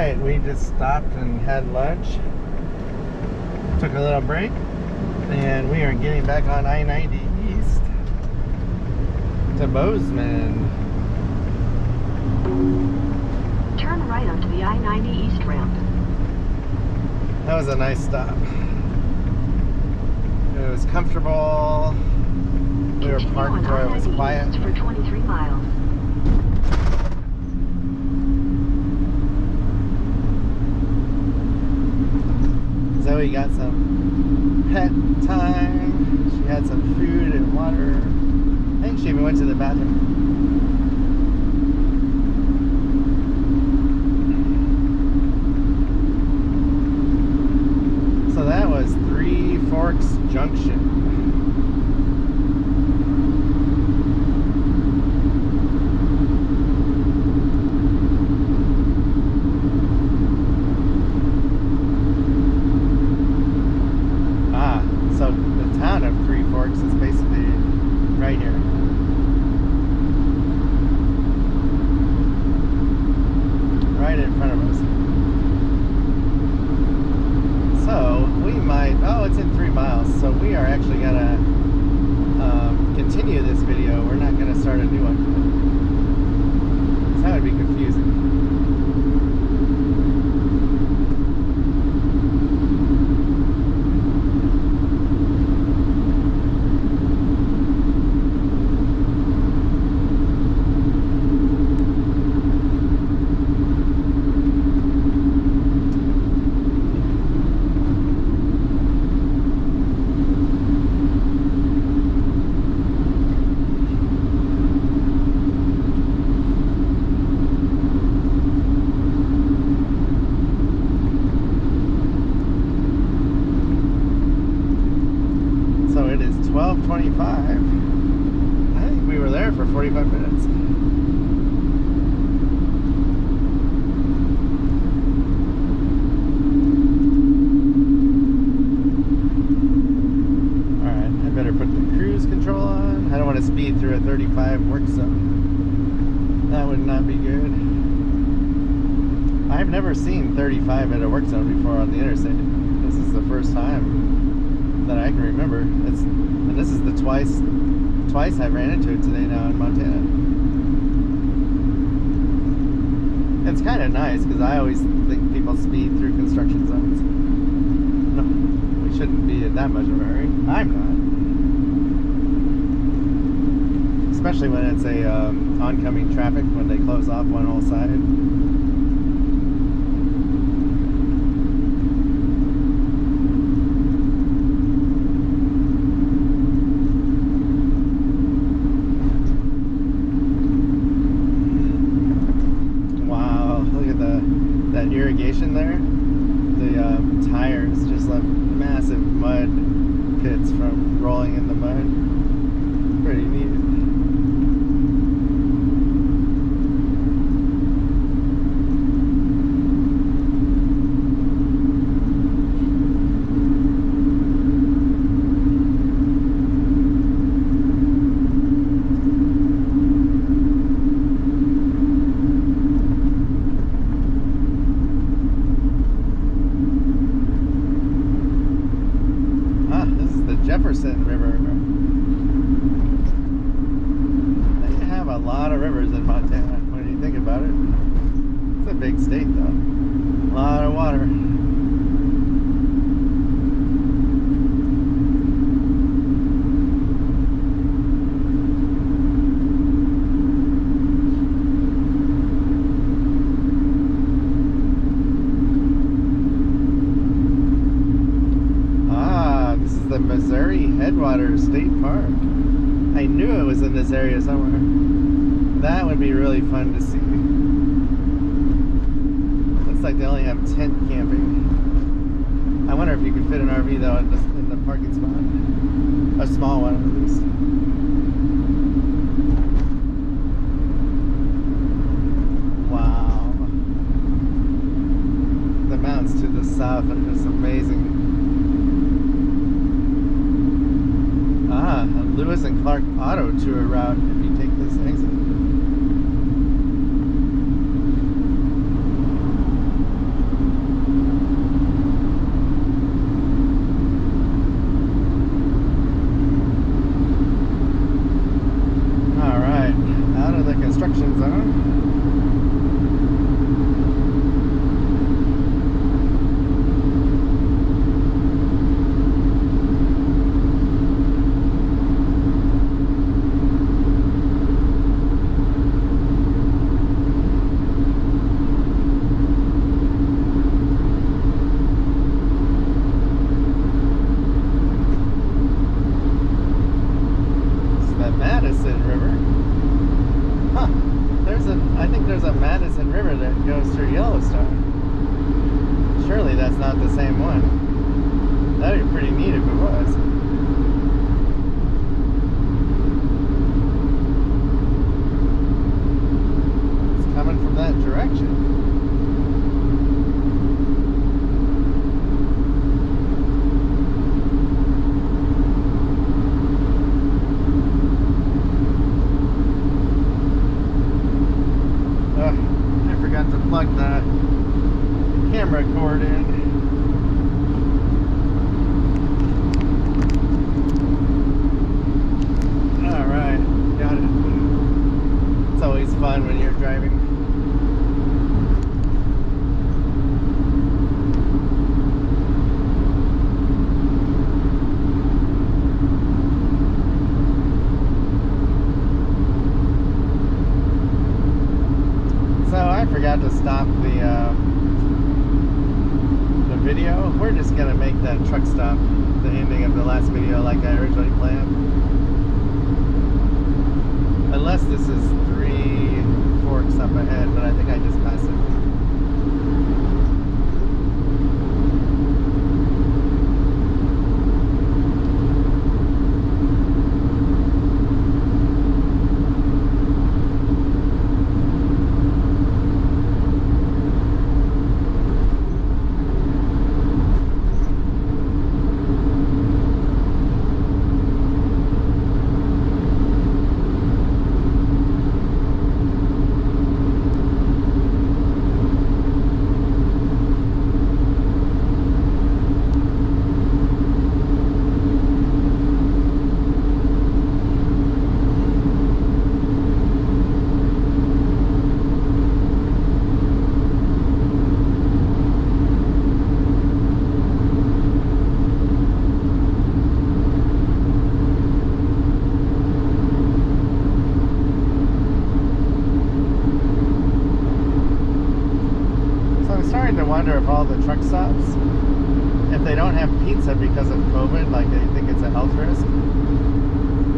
Alright, we just stopped and had lunch. Took a little break. And we are getting back on I-90 East to Bozeman. Turn right onto the I-90 East ramp. That was a nice stop. It was comfortable. We were parked where it was quiet. For 23 miles. Zoe got some pet time. She had some food and water. I think she even went to the bathroom. So that was Three Forks Junction. So the town of Three Forks is basically right here. Right in front of us. So we might, oh, it's in 3 miles. So we are actually gonna continue this video. We're not gonna start a new one. So that would be confusing. So it is 12:25. I think we were there for 45 minutes. Alright, I better put the cruise control on. I don't want to speed through a 35 work zone. That would not be good. I've never seen 35 at a work zone before on the interstate. This is the first time that I can remember. And this is the twice I ran into it today now in Montana. It's kind of nice because I always think people speed through construction zones. No, we shouldn't be in that much of a hurry. I'm not. Especially when it's a oncoming traffic, when they close off one whole side. That irrigation there, the tires just left massive mud pits from rolling in the mud. Pretty neat. Jefferson River. They have a lot of rivers in Montana when you think about it. It's a big state though. A lot of water. The Missouri Headwaters State Park. I knew it was in this area somewhere. That would be really fun to see. Looks like they only have tent camping. I wonder if you could fit an RV though in the parking spot. A small one at least. Wow. The mountains to the south are just amazing. Lewis and Clark Auto Tour route if you take this exit. Mr. Yellowstone. Surely that's not the same one. That'd be pretty neat if it was. It's coming from that direction. I forgot to plug the camera cord in. Alright, got it. It's always fun when you're driving. So I forgot to stop the video. We're just gonna make that truck stop the ending of the last video like I originally planned. Unless this is 3 forks up ahead, but I think I just passed it. To wonder if all the truck stops, if they don't have pizza because of COVID, like they think it's a health risk.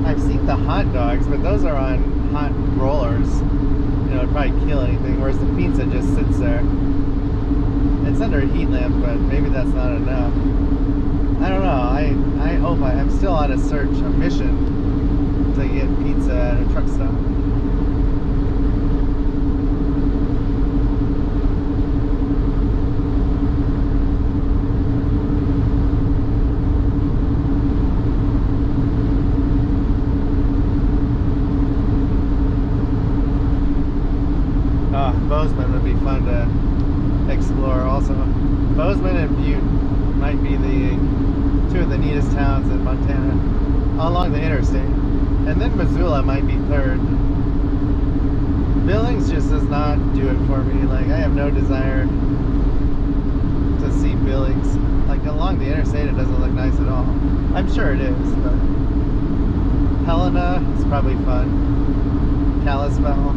I've seen the hot dogs, but those are on hot rollers. You know, it'd probably kill anything, whereas the pizza just sits there. It's under a heat lamp, but maybe that's not enough. I don't know. I hope I'm still on a mission to get pizza at a truck stop. Bozeman would be fun to explore also. Bozeman and Butte might be the 2 of the neatest towns in Montana along the interstate. And then Missoula might be 3rd. Billings just does not do it for me. Like, I have no desire to see Billings. Like, along the interstate it doesn't look nice at all. I'm sure it is, but Helena is probably fun. Kalispell.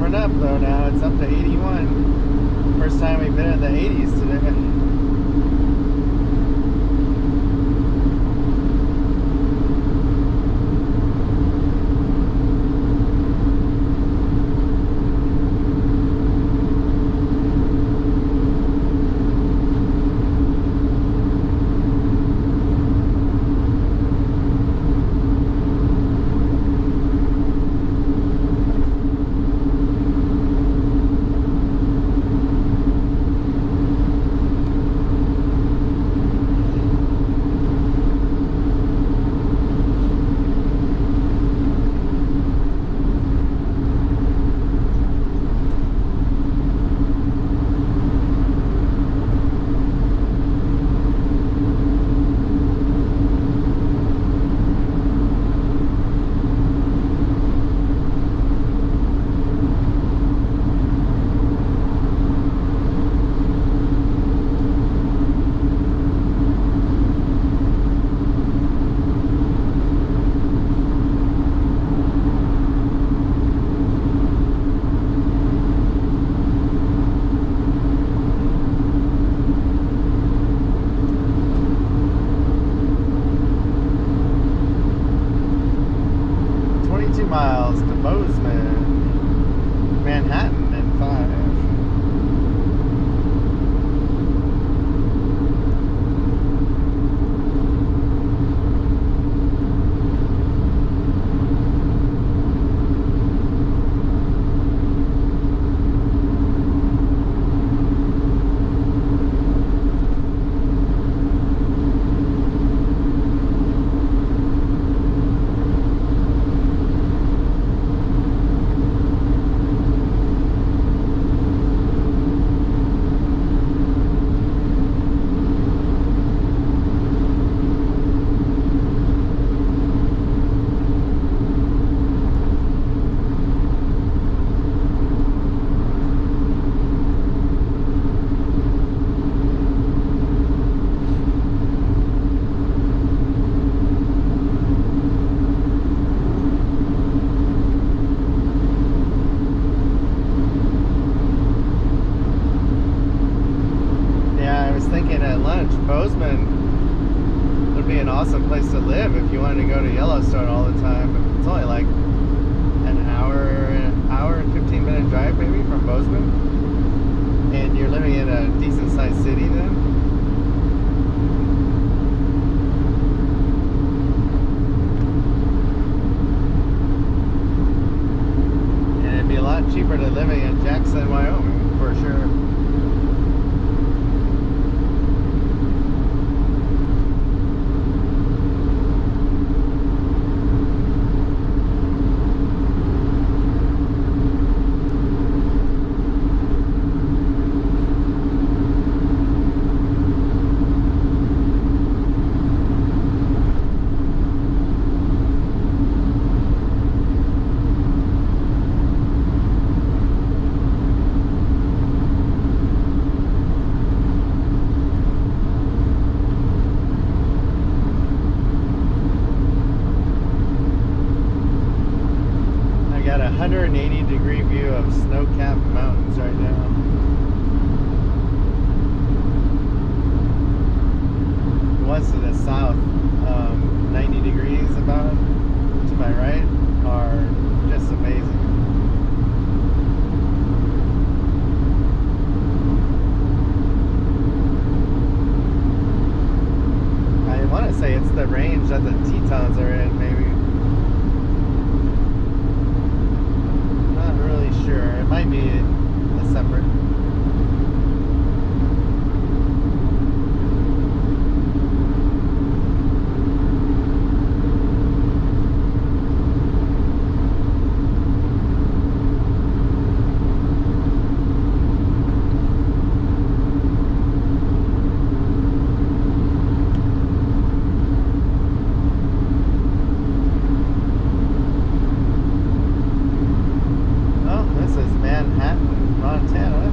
Up though now, it's up to 81. First time we've been in the 80s today. miles to Bozeman, Manhattan in 5. Bozeman would be an awesome place to live if you wanted to go to Yellowstone all the time. It's only like an hour and 15-minute drive maybe from Bozeman, and you're living in a decent sized city then. And it'd be a lot cheaper than living in Jackson, Wyoming, for sure. Got a 180-degree view of snow-capped mountains right now. The ones to the south, 90 degrees about to my right, are just amazing. I want to say it's the range that the Tetons are in, maybe. Sure, it might be a separate. Manhattan, Montana.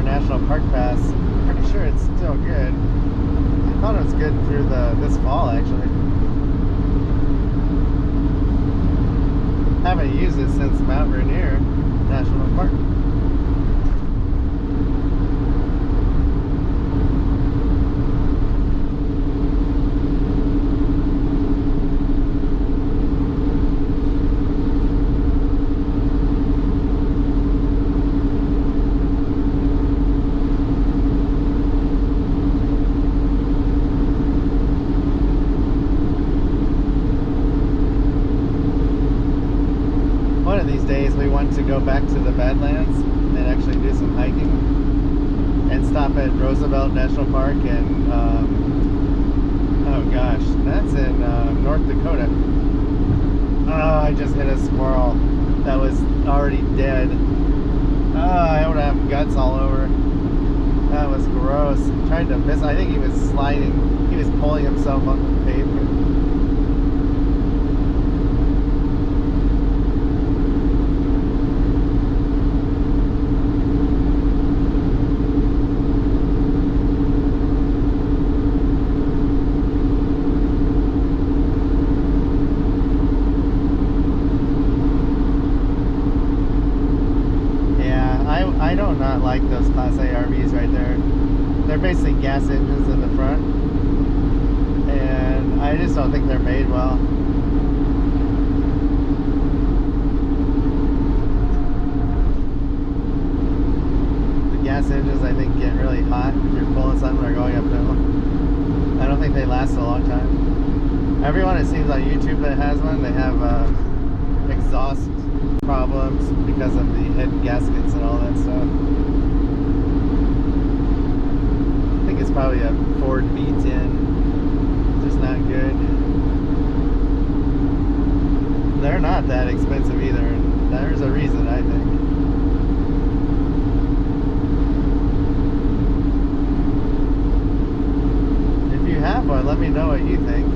National Park Pass. Pretty sure it's still good. thought it was good through this fall actually. Haven't used it since Mount Rainier National Park. One of these days we want to go back to the Badlands and actually do some hiking and stop at Roosevelt National Park and oh gosh, that's in North Dakota. Oh, I just hit a squirrel that was already dead. Oh, I would have guts all over. That was gross. Tried to miss. I think he was sliding. He was pulling himself on the pavement. I do not like those Class A RVs right there. They're basically gas engines in the front, and I just don't think they're made well. The gas engines, I think, get really hot if you're pulling something or going uphill. I don't think they last a long time. Everyone, it seems, on YouTube that has one, they have exhaust problems because of the hidden gaskets and all that stuff. I think it's probably a Ford V10, just not good. They're not that expensive either, and there's a reason, I think. If you have one, let me know what you think.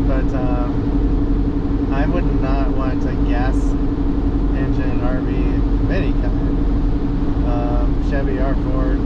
But I would not want a gas engine RV of any kind. Chevy or Ford.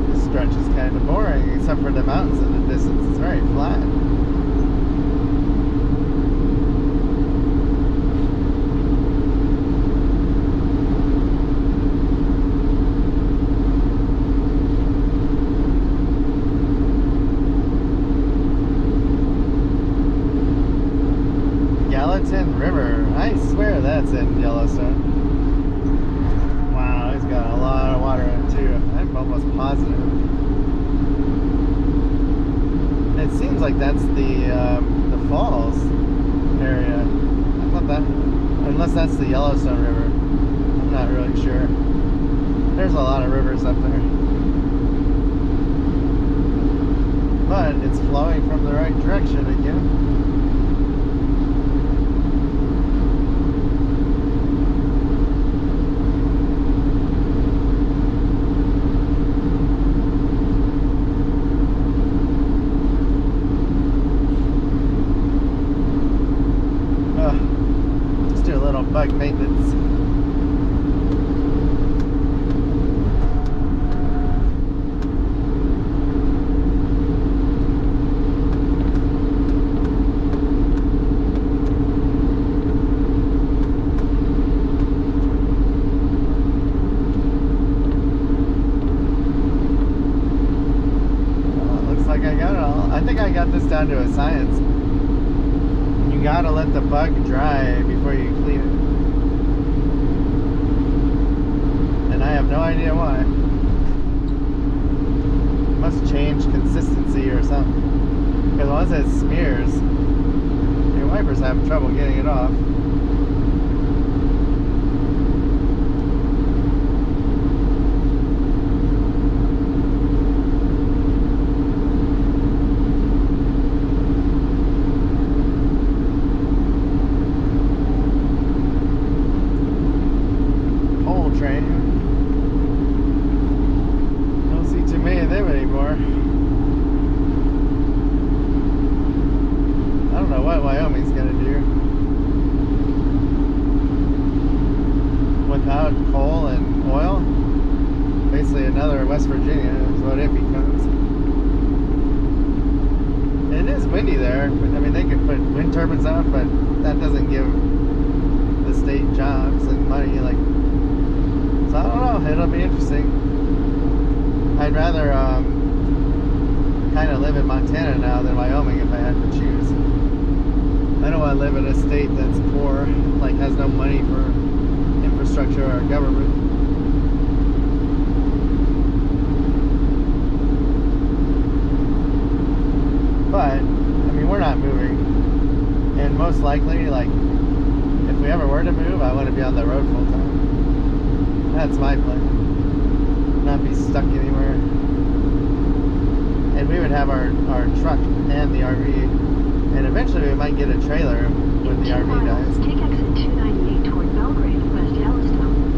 This stretch is kind of boring, except for the mountains in the distance. It's very flat. Gallatin River. I swear that's in Yellowstone. Wow, it's got a lot of water in it too. I'm almost positive. It seems like that's the falls area. I thought that, unless that's the Yellowstone River. I'm not really sure. There's a lot of rivers up there. But it's flowing from the right direction again. Just do a little bug maintenance. Looks like I got it all. I think I got this down to a science. You gotta let the bug dry before you clean it. And I have no idea why. Must change consistency or something. Because once it smears, your wipers have trouble getting it off. windy there. I mean, they could put wind turbines out, but that doesn't give the state jobs and money. Like, so I don't know. It'll be interesting. I'd rather kind of live in Montana now than Wyoming if I had to choose. I don't want to live in a state that's poor, like has no money for infrastructure or government. But, I mean, we're not moving. And most likely, like, if we ever were to move, I want to be on the road full time. That's my plan. Not be stuck anywhere. And we would have our truck and the RV. And eventually we might get a trailer when the RV dies. Take exit 298 toward Belgrade, West Yellowstone.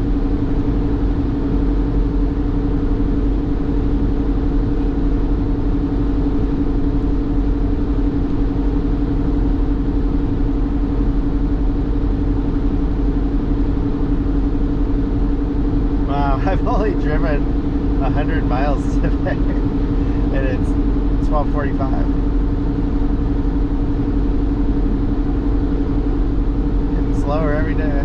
Wow, I've only driven 100 miles today, and it's 12:45. Getting slower every day.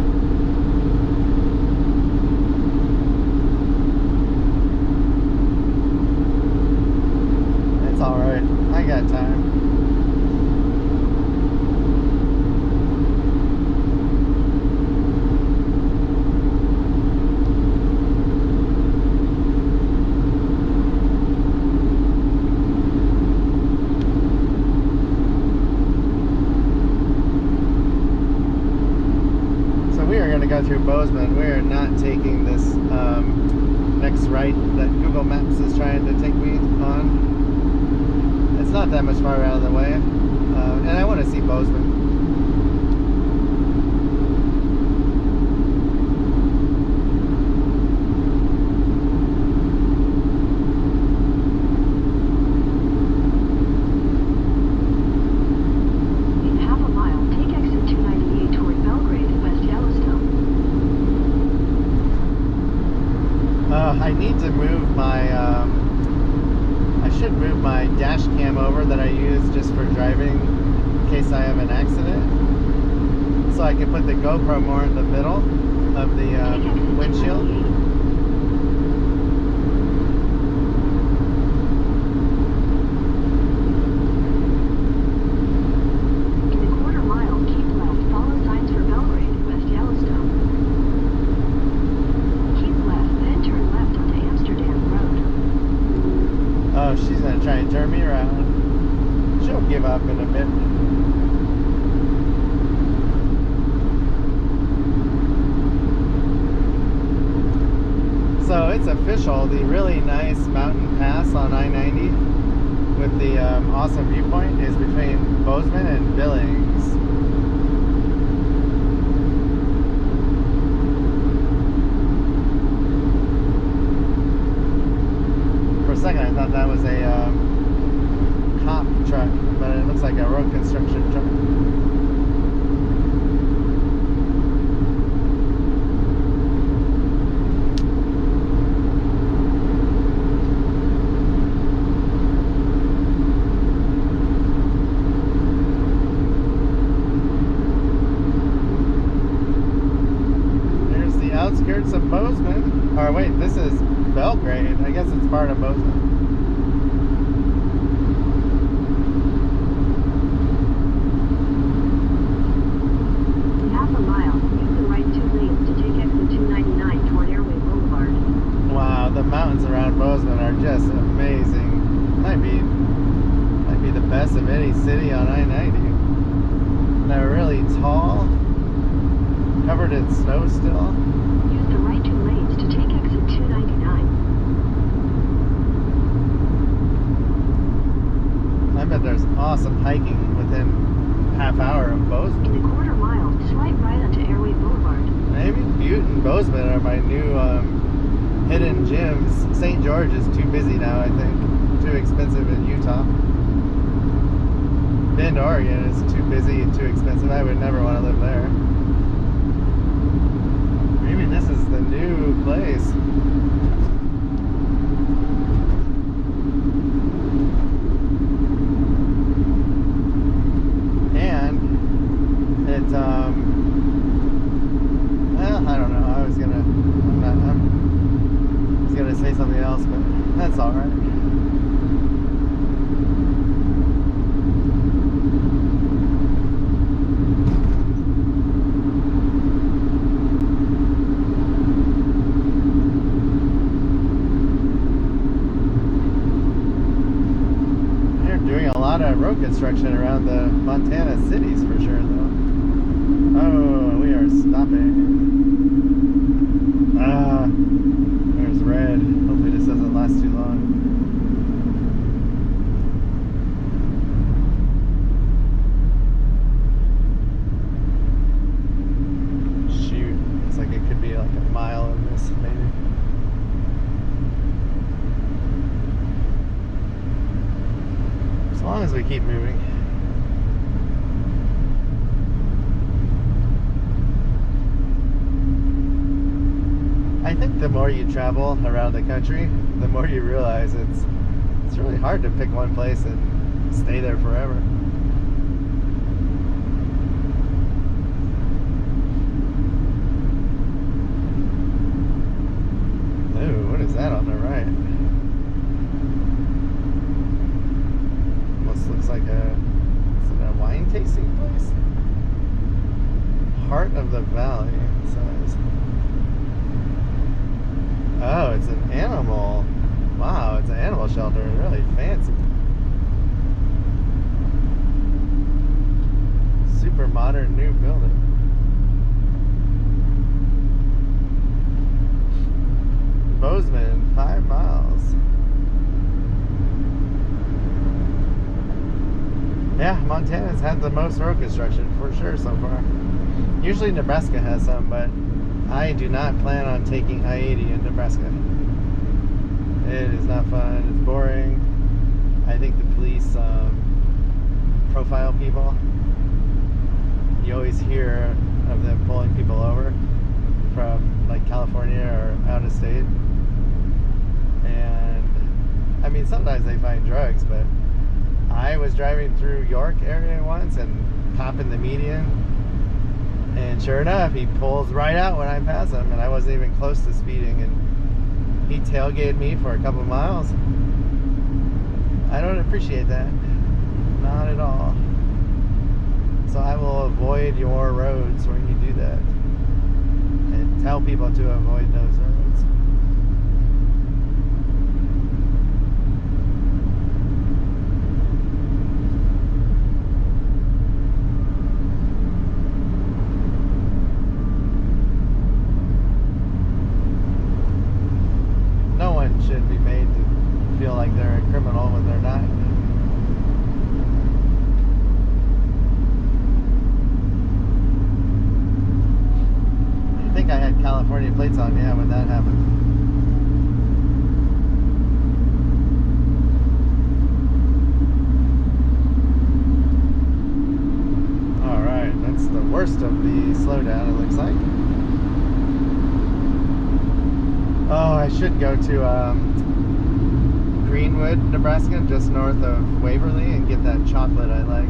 It's all right. I got time. Go through Bozeman. We're not taking this next right that Google Maps is trying to take me on. It's not that much farther out of the way, and I want to see Bozeman. I need to move my, I should move my dash cam over that I use just for driving in case I have an accident. So I can put the GoPro more in the middle of the windshield. Oh, she's gonna try and turn me around. She'll give up in a bit. So it's official, the really nice mountain pass on I-90 with the awesome viewpoint is between Bozeman and Billings. For a second I thought that was a cop truck, but it looks like a road construction truck. Outskirts of Bozeman. Or wait, this is Belgrade. I guess it's part of Bozeman. Half a mile. Use the right 2 lanes to take exit 299 toward Airway Boulevard. Wow, the mountains around Bozeman are just amazing. Might be the best of any city on I-90. They're really tall, covered in snow still. Use the right 2 lanes to take exit 299. I bet there's awesome hiking within half hour of Bozeman. In a quarter mile, swipe right onto Airway Boulevard. Maybe Butte and Bozeman are my new hidden gems. St. George is too busy now, I think. Too expensive in Utah. Bend, Oregon is too busy and too expensive. I would never want to live there. Maybe this is the new place. lot of road construction around the Montana cities for sure, though. Oh, we are stopping. There's red. Hopefully this doesn't last too long. Shoot, looks like it could be like a mile of this, maybe. As long as we keep moving. I think the more you travel around the country, the more you realize it's really hard to pick one place and stay there forever. Ooh, what is that on the right? Looks like is it a wine tasting place? Heart of the Valley, it says. Oh, it's an animal. Wow, it's an animal shelter. Really fancy. Super modern new building. Bozeman, 5 miles. Yeah, Montana's had the most road construction for sure so far. Usually Nebraska has some, but I do not plan on taking I-80 in Nebraska. It is not fun. It's boring. I think the police profile people. You always hear of them pulling people over from like California or out of state. And I mean, sometimes they find drugs, but I was driving through York area once and copping the median, and sure enough, he pulls right out when I pass him, and I wasn't even close to speeding, and he tailgated me for a couple miles. I don't appreciate that. Not at all. So I will avoid your roads when you do that, and tell people to avoid those roads. No one should be made to feel like they're a criminal when they're not. I think I had California plates on, yeah, when that happened. Alright, that's the worst of the slowdown, it looks like. Oh, I should go to Greenwood, Nebraska, just north of Waverly, and get that chocolate I like.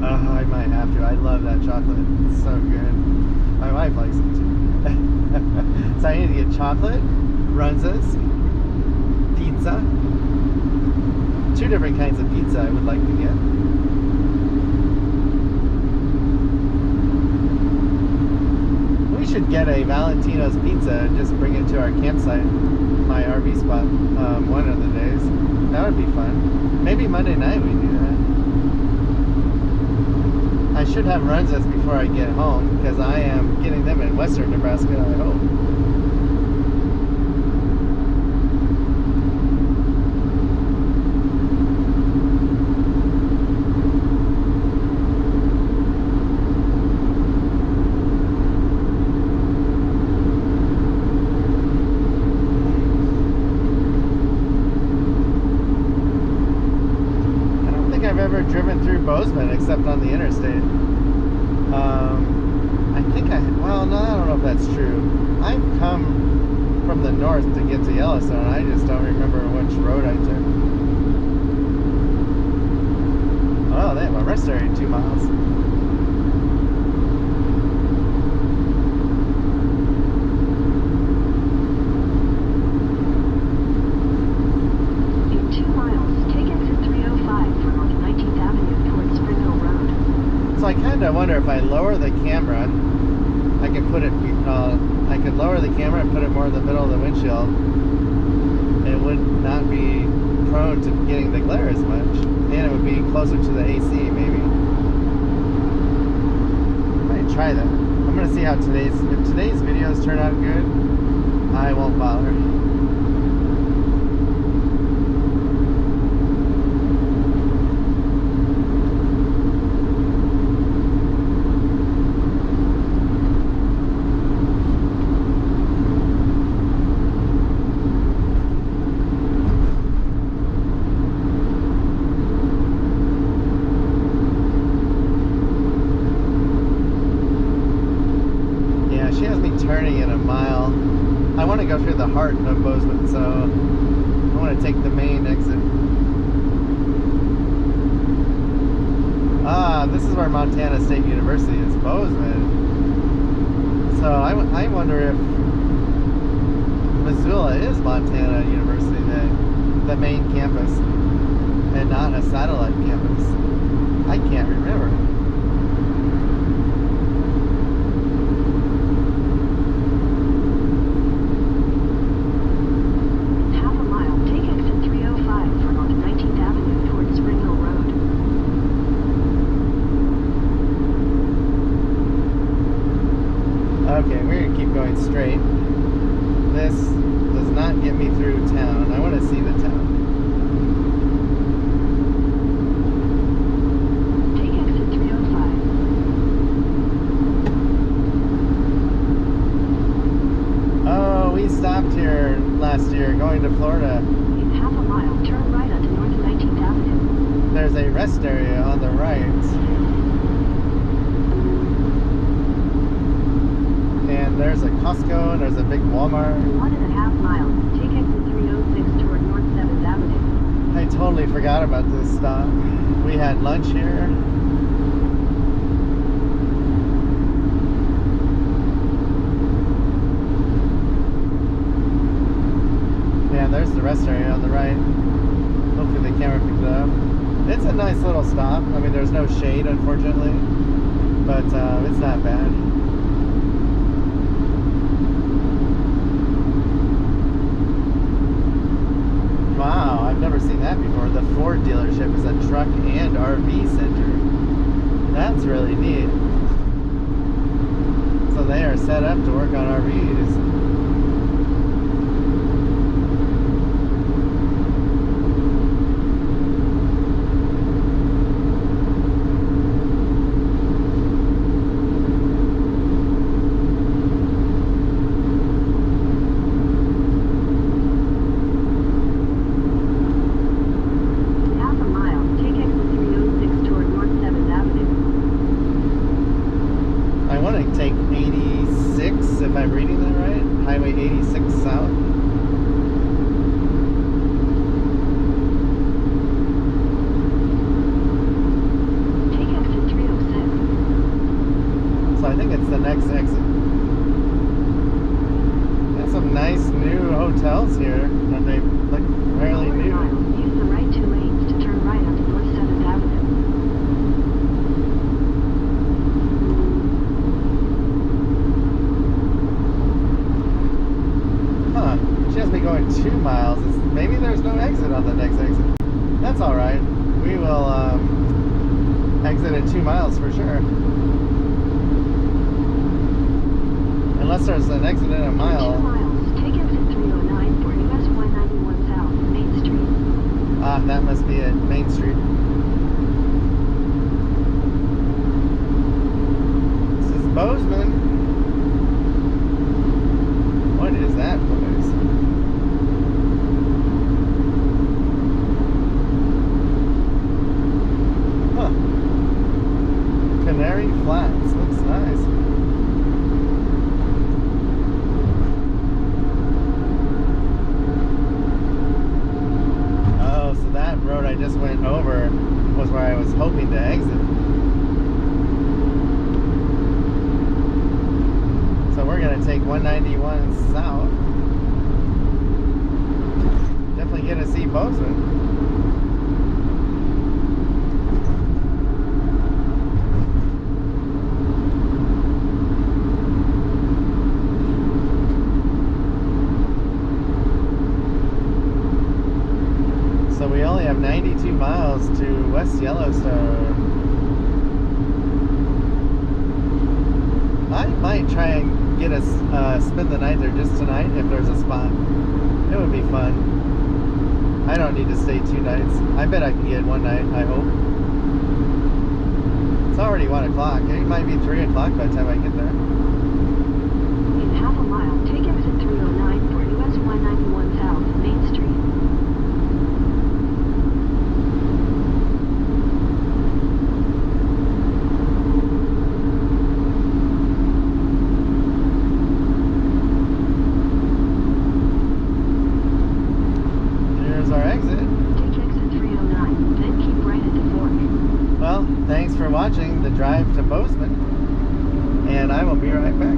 I might have to. I love that chocolate. It's so good. My wife likes it too. So I need to get chocolate, Runzas, pizza. 2 different kinds of pizza I would like to get. We should get a Valentino's pizza and just bring it to our campsite, my RV spot, one of the days. That would be fun. Maybe Monday night we do that. I should have Runzas before I get home, because I am getting them in western Nebraska, I hope. Driven through Bozeman except on the interstate. I think well, no, I don't know if that's true. I've come from the north to get to Yellowstone. I just don't remember which road I took. Oh, they have a rest area 2 miles. I kind of wonder if I lower the camera, I could put it. I could lower the camera and put it more in the middle of the windshield. It would not be prone to getting the glare as much, and it would closer to the AC, maybe. Might try that. I'm gonna see how if today's videos turn out good, I won't bother. Turning in a mile. I want to go through the heart of Bozeman, so I want to take the main exit. Ah, this is where Montana State University is, Bozeman. So I wonder if Missoula is Montana University, the main campus, and not a satellite campus. I can't remember. Okay, we're going to keep going straight. This does not get me through town. I want to see the town. Take exit 305. Oh, we stopped here last year going to Florida. In half a mile, turn right onto North 19th Avenue. There's a rest area on the right. And there's a Costco and there's a big Walmart. 1.5 miles. Take exit 306 toward North 7th Avenue. I totally forgot about this stop. We had lunch here. Yeah, there's the rest area on the right. Hopefully the camera picked it up. It's a nice little stop. I mean, there's no shade, unfortunately, but it's not bad. Wow, I've never seen that before. The Ford dealership is a truck and RV center. That's really neat. So they are set up to work on RVs. Take 86, if I'm reading that right. Highway 86 south. Take exit 306. So I think it's the next exit. There's some nice new hotels here, and they look fairly new. Use the right 2 lanes to turn right onto North 7th Avenue. She has me going 2 miles. Maybe there's no exit on the next exit. That's all right. We will exit at 2 miles for sure. Unless there's an exit in a mile. 2 miles. Take exit 309 for US 191 South, Main Street. Ah, that must be it. Main Street. This is Bozeman. What is that place? Huh. Canary Flats. Looks nice. Oh, so that road I just went over was where I was hoping to exit. So we're going to take 191 south. Definitely get to see Bozeman. So we only have 92 miles to West Yellowstone. I might try and get us spend the night there just tonight if there's a spot. It would be fun. I don't need to stay 2 nights. I bet I can get one night, I hope. It's already 1 o'clock. It might be 3 o'clock by the time I get there. In half a mile, take exit 309 for US 191 South, Main Street. Here's our exit. Take exit 309, then keep right at the fork. Well, thanks for watching the drive to Bozeman, and I will be right back.